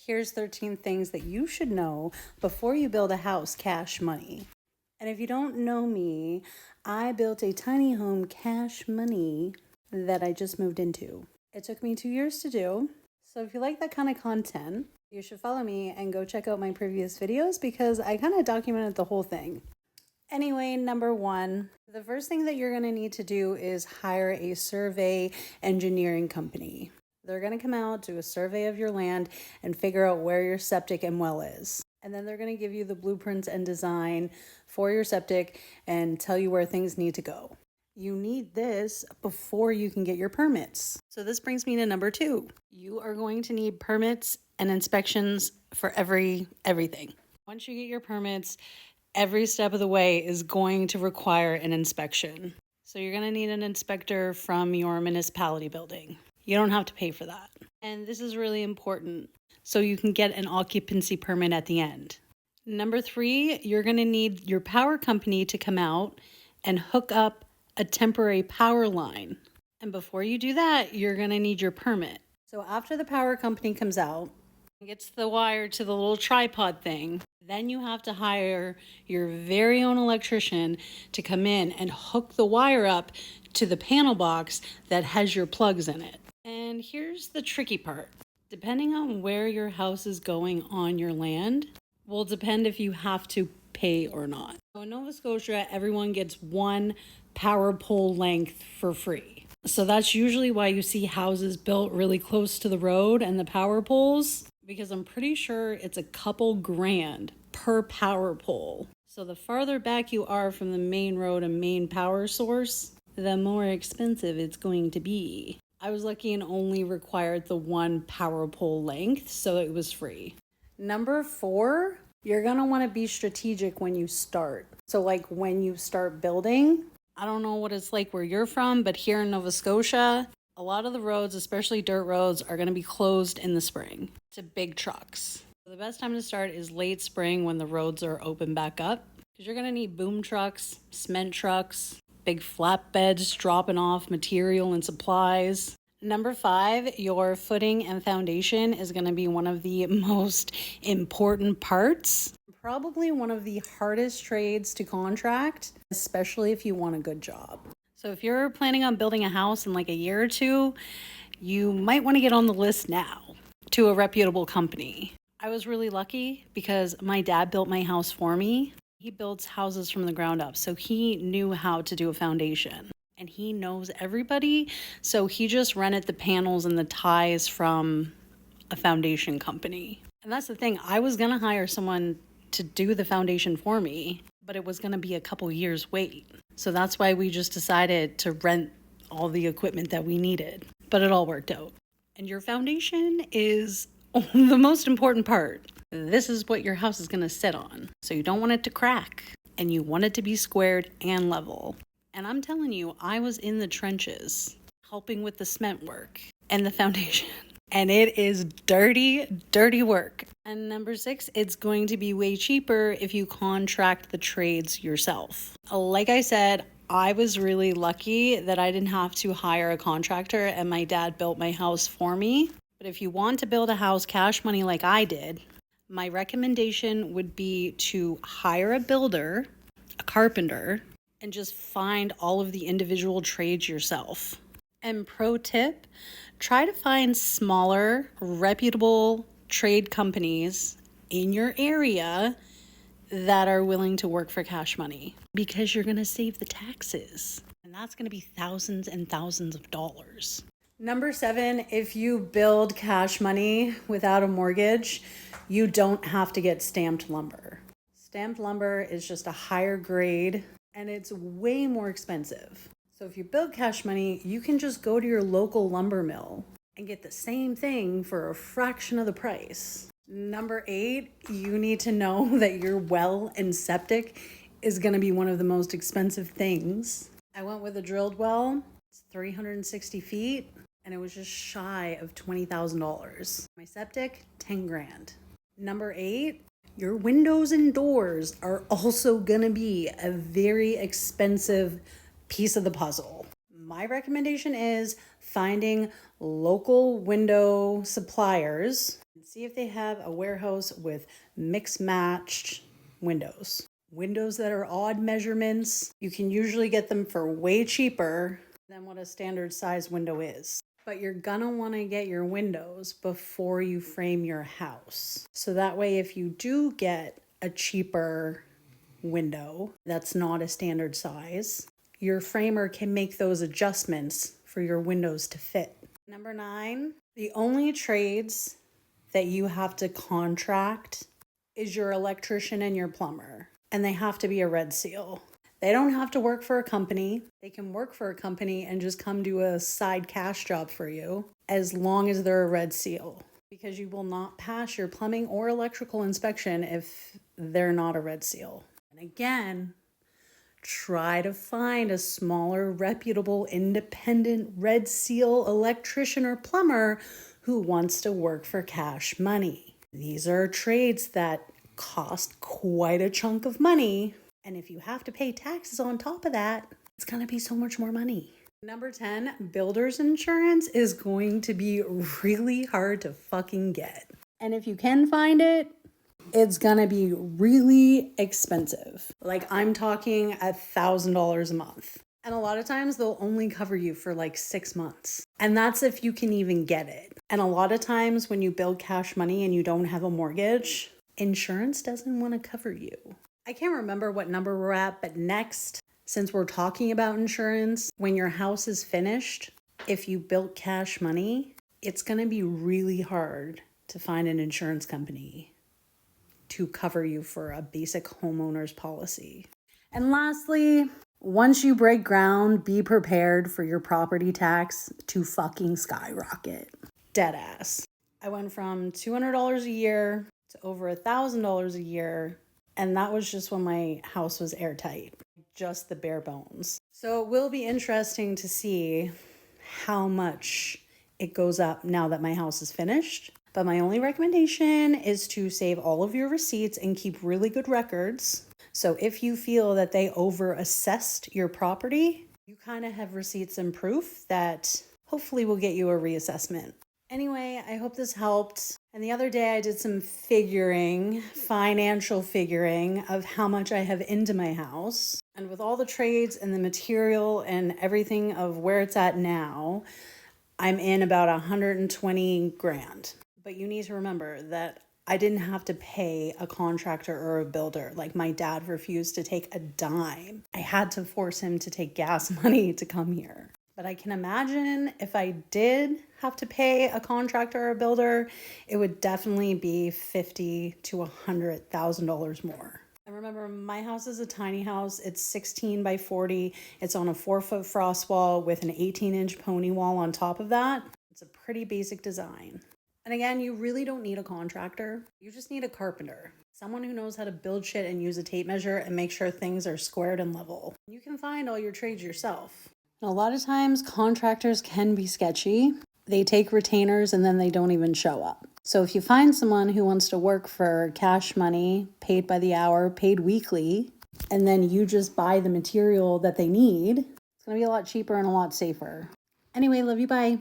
Here's 13 things that you should know before you build a house cash money. And if you don't know me, I built a tiny home cash money that I just moved into. It took me 2 years to do. So if you like that kind of content, you should follow me and go check out my previous videos because I kind of documented the whole thing. Anyway, number one, the first thing that you're going to need to do is hire a survey engineering company. They're going to come out, do a survey of your land, and figure out where your septic and well is. And then they're going to give you the blueprints and design for your septic and tell you where things need to go. You need this before you can get your permits. So this brings me to number two. You are going to need permits and inspections for everything. Once you get your permits, every step of the way is going to require an inspection. So you're going to need an inspector from your municipality building. You don't have to pay for that. And this is really important so you can get an occupancy permit at the end. Number three, you're going to need your power company to come out and hook up a temporary power line. And before you do that, you're going to need your permit. So after the power company comes out and gets the wire to the little tripod thing, then you have to hire your very own electrician to come in and hook the wire up to the panel box that has your plugs in it. And here's the tricky part. Depending on where your house is going on your land will depend if you have to pay or not. So in Nova Scotia, everyone gets one power pole length for free. So that's usually why you see houses built really close to the road and the power poles, because I'm pretty sure it's a couple grand per power pole. So the farther back you are from the main road and main power source, the more expensive it's going to be. I was lucky and only required the one power pole length, so it was free. Number four, you're gonna wanna be strategic when you start. So like when you start building, I don't know what it's like where you're from, but here in Nova Scotia, a lot of the roads, especially dirt roads, are gonna be closed in the spring to big trucks. So the best time to start is late spring when the roads are open back up, because you're gonna need boom trucks, cement trucks, big flatbeds dropping off material and supplies. Number five, your footing and foundation is going to be one of the most important parts. Probably one of the hardest trades to contract, especially if you want a good job. So if you're planning on building a house in like a year or two, you might want to get on the list now to a reputable company. I was really lucky because my dad built my house for me. He builds houses from the ground up, so he knew how to do a foundation. And he knows everybody, so he just rented the panels and the ties from a foundation company. And that's the thing, I was gonna hire someone to do the foundation for me, but it was gonna be a couple years wait. So that's why we just decided to rent all the equipment that we needed. But it all worked out. And your foundation is the most important part. This is what your house is going to sit on. So you don't want it to crack and you want it to be squared and level. And I'm telling you, I was in the trenches helping with the cement work and the foundation. And it is dirty, dirty work. And number six, it's going to be way cheaper if you contract the trades yourself. Like I said, I was really lucky that I didn't have to hire a contractor and my dad built my house for me. But if you want to build a house cash money like I did, my recommendation would be to hire a builder, a carpenter, and just find all of the individual trades yourself. And pro tip, try to find smaller, reputable trade companies in your area that are willing to work for cash money, because you're going to save the taxes. And that's going to be thousands and thousands of dollars. Number seven, if you build cash money without a mortgage, you don't have to get stamped lumber. Stamped lumber is just a higher grade and it's way more expensive. So if you build cash money, you can just go to your local lumber mill and get the same thing for a fraction of the price. Number eight, you need to know that your well and septic is going to be one of the most expensive things. I went with a drilled well. It's 360 feet and it was just shy of $20,000. My septic, 10 grand. Number eight, your windows and doors are also gonna be a very expensive piece of the puzzle. My recommendation is finding local window suppliers. See if they have a warehouse with mix matched windows. Windows that are odd measurements, you can usually get them for way cheaper than what a standard size window is. But you're gonna wanna get your windows before you frame your house. So that way, if you do get a cheaper window that's not a standard size, your framer can make those adjustments for your windows to fit. Number 9, the only trades that you have to contract is your electrician and your plumber, and they have to be a red seal. They don't have to work for a company. They can work for a company and just come do a side cash job for you as long as they're a red seal, because you will not pass your plumbing or electrical inspection if they're not a red seal. And again, try to find a smaller, reputable, independent red seal electrician or plumber who wants to work for cash money. These are trades that cost quite a chunk of money. And if you have to pay taxes on top of that, it's going to be so much more money. Number 10, builder's insurance is going to be really hard to fucking get. And if you can find it, it's gonna be really expensive. Like, I'm talking $1,000 a month. And a lot of times they'll only cover you for like 6 months. And that's if you can even get it. And a lot of times when you build cash money and you don't have a mortgage, insurance doesn't want to cover you. I can't remember what number we're at, but next, since we're talking about insurance, when your house is finished, if you built cash money, it's gonna be really hard to find an insurance company to cover you for a basic homeowner's policy. And lastly, once you break ground, be prepared for your property tax to fucking skyrocket. Deadass. I went from $200 a year to over $1,000 a year, and that was just when my house was airtight, just the bare bones. So it will be interesting to see how much it goes up now that my house is finished. But my only recommendation is to save all of your receipts and keep really good records. So if you feel that they over-assessed your property, you kind of have receipts and proof that hopefully will get you a reassessment. Anyway, I hope this helped. And the other day I did some financial figuring of how much I have into my house. And with all the trades and the material and everything of where it's at now, I'm in about 120 grand. But you need to remember that I didn't have to pay a contractor or a builder. Like, my dad refused to take a dime. I had to force him to take gas money to come here. But I can imagine if I did have to pay a contractor or a builder, it would definitely be $50,000 to $100,000 more. And remember, my house is a tiny house. It's 16 by 40. It's on a 4-foot frost wall with an 18-inch pony wall on top of that. It's a pretty basic design. And again, you really don't need a contractor. You just need a carpenter. Someone who knows how to build shit and use a tape measure and make sure things are squared and level. You can find all your trades yourself. And a lot of times, contractors can be sketchy. They take retainers and then they don't even show up. So if you find someone who wants to work for cash money, paid by the hour, paid weekly, and then you just buy the material that they need, it's going to be a lot cheaper and a lot safer. Anyway, love you, bye.